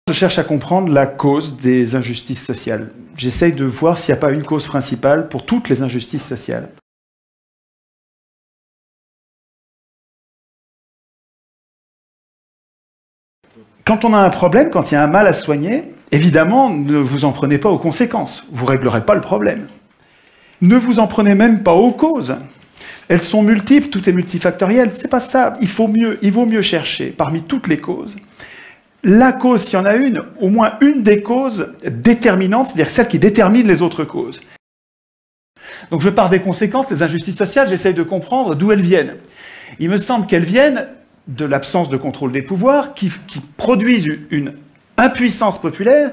Je cherche à comprendre la cause des injustices sociales. J'essaye de voir s'il n'y a pas une cause principale pour toutes les injustices sociales. Quand on a un problème, quand il y a un mal à soigner, évidemment, ne vous en prenez pas aux conséquences. Vous ne réglerez pas le problème. Ne vous en prenez même pas aux causes. Elles sont multiples, tout est multifactoriel. C'est pas ça. Il vaut mieux chercher parmi toutes les causes. La cause, s'il y en a une, au moins une des causes déterminantes, c'est-à-dire celle qui détermine les autres causes. Donc je pars des conséquences, les injustices sociales, j'essaye de comprendre d'où elles viennent. Il me semble qu'elles viennent de l'absence de contrôle des pouvoirs qui produisent une impuissance populaire.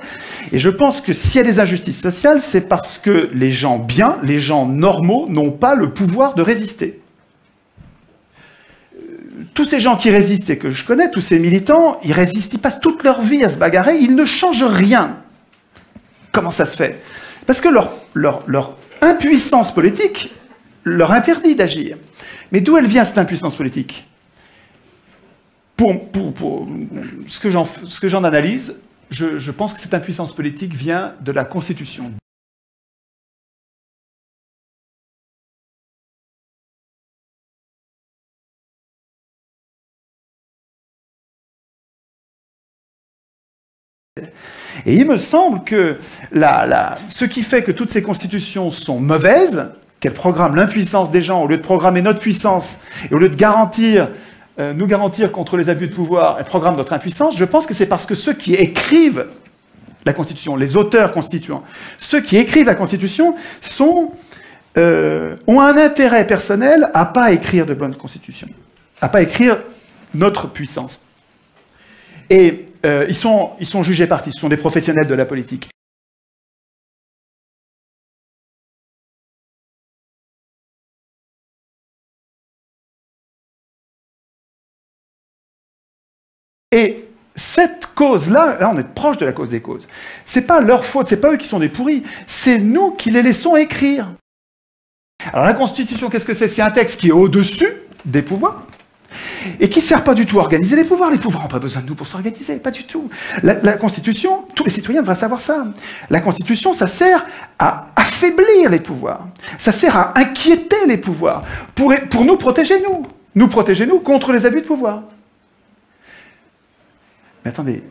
Et je pense que s'il y a des injustices sociales, c'est parce que les gens bien, les gens normaux, n'ont pas le pouvoir de résister. Tous ces gens qui résistent et que je connais, tous ces militants, ils résistent, ils passent toute leur vie à se bagarrer, ils ne changent rien. Comment ça se fait? Parce que leur impuissance politique leur interdit d'agir. Mais d'où elle vient cette impuissance politique? Pour ce que j'en analyse, je pense que cette impuissance politique vient de la Constitution. Et il me semble que ce qui fait que toutes ces constitutions sont mauvaises, qu'elles programment l'impuissance des gens, au lieu de programmer notre puissance, et au lieu de nous garantir contre les abus de pouvoir, elles programment notre impuissance, je pense que c'est parce que ceux qui écrivent la Constitution, les auteurs constituants, ceux qui écrivent la Constitution ont un intérêt personnel à ne pas écrire de bonnes constitutions, à ne pas écrire notre puissance. Et ils sont jugés partis, ce sont des professionnels de la politique. Et cette cause-là, là on est proche de la cause des causes, c'est pas leur faute, c'est pas eux qui sont des pourris, c'est nous qui les laissons écrire. Alors la Constitution, qu'est-ce que c'est? C'est un texte qui est au-dessus des pouvoirs, et qui ne sert pas du tout à organiser les pouvoirs. Les pouvoirs n'ont pas besoin de nous pour s'organiser, pas du tout. La Constitution, tous les citoyens devraient savoir ça. La Constitution, ça sert à affaiblir les pouvoirs. Ça sert à inquiéter les pouvoirs, pour nous protéger, nous. Nous protéger, nous, contre les abus de pouvoir. Mais attendez,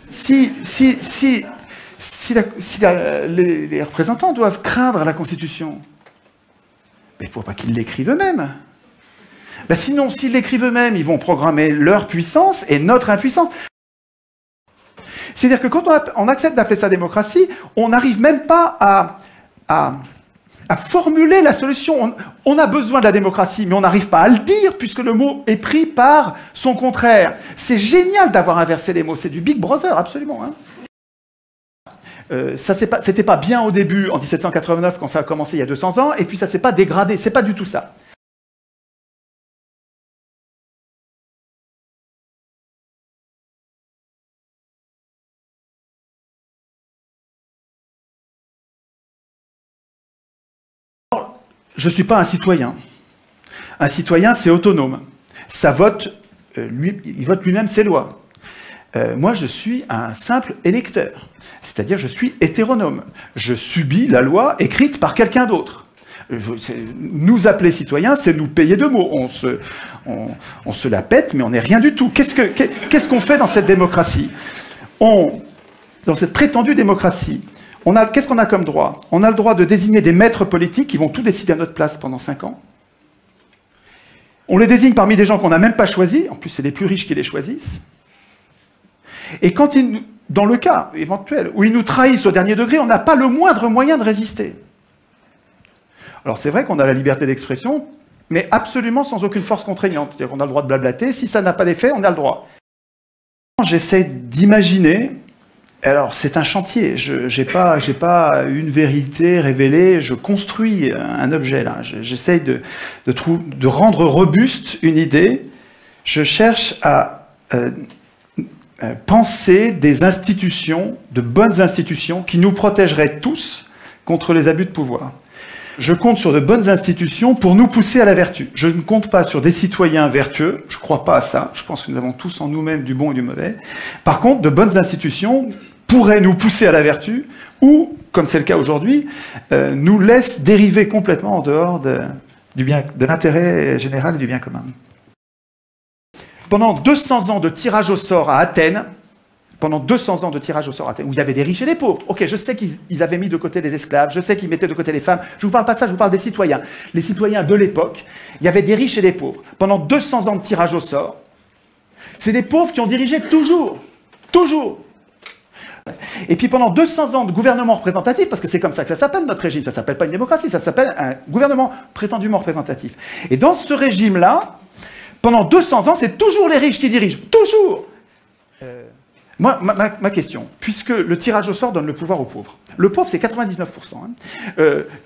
si les représentants doivent craindre la Constitution, mais il ne faut pas qu'ils l'écrivent eux-mêmes. Ben sinon, s'ils l'écrivent eux-mêmes, ils vont programmer leur puissance et notre impuissance. C'est-à-dire que quand on accepte d'appeler ça démocratie, on n'arrive même pas à formuler la solution. On a besoin de la démocratie, mais on n'arrive pas à le dire, puisque le mot est pris par son contraire. C'est génial d'avoir inversé les mots, c'est du Big Brother, absolument. Hein. C'était pas bien au début, en 1789, quand ça a commencé il y a 200 ans, et puis ça s'est pas dégradé, c'est pas du tout ça. Je ne suis pas un citoyen. Un citoyen, c'est autonome. Ça vote, il vote lui-même ses lois. Moi, je suis un simple électeur. C'est-à-dire, je suis hétéronome. Je subis la loi écrite par quelqu'un d'autre. Nous appeler citoyens, c'est nous payer de mots. On se la pète, mais on n'est rien du tout. Qu'est-ce qu'on fait dans cette démocratie? Dans cette prétendue démocratie, qu'est-ce qu'on a comme droit? On a le droit de désigner des maîtres politiques qui vont tout décider à notre place pendant 5 ans. On les désigne parmi des gens qu'on n'a même pas choisis. En plus, c'est les plus riches qui les choisissent. Et quand dans le cas éventuel où ils nous trahissent au dernier degré, on n'a pas le moindre moyen de résister. Alors c'est vrai qu'on a la liberté d'expression, mais absolument sans aucune force contraignante. C'est-à-dire qu'on a le droit de blablater. Si ça n'a pas d'effet, on a le droit. J'essaie d'imaginer. Alors, c'est un chantier. Je n'ai pas une vérité révélée. Je construis un objet, là. J'essaye de rendre robuste une idée. Je cherche à penser des institutions, de bonnes institutions, qui nous protégeraient tous contre les abus de pouvoir. je compte sur de bonnes institutions pour nous pousser à la vertu. Je ne compte pas sur des citoyens vertueux, je ne crois pas à ça, je pense que nous avons tous en nous-mêmes du bon et du mauvais. Par contre, de bonnes institutions pourraient nous pousser à la vertu, ou, comme c'est le cas aujourd'hui, nous laissent dériver complètement en dehors de l'intérêt général et du bien commun. Pendant 200 ans de tirage au sort à Athènes, où il y avait des riches et des pauvres. Ok, je sais qu'ils avaient mis de côté les esclaves, je sais qu'ils mettaient de côté les femmes. Je ne vous parle pas de ça, je vous parle des citoyens. Les citoyens de l'époque, il y avait des riches et des pauvres. Pendant 200 ans de tirage au sort, c'est des pauvres qui ont dirigé toujours. Toujours. Et puis pendant 200 ans de gouvernement représentatif, parce que c'est comme ça que ça s'appelle notre régime, ça ne s'appelle pas une démocratie, ça s'appelle un gouvernement prétendument représentatif. Et dans ce régime-là, pendant 200 ans, c'est toujours les riches qui dirigent. Toujours. Moi, ma question, puisque le tirage au sort donne le pouvoir aux pauvres, le pauvre c'est 99%,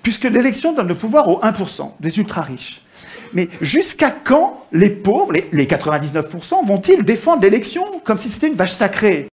puisque l'élection donne le pouvoir aux 1%, des ultra-riches, mais jusqu'à quand les pauvres, les 99%, vont-ils défendre l'élection comme si c'était une vache sacrée ?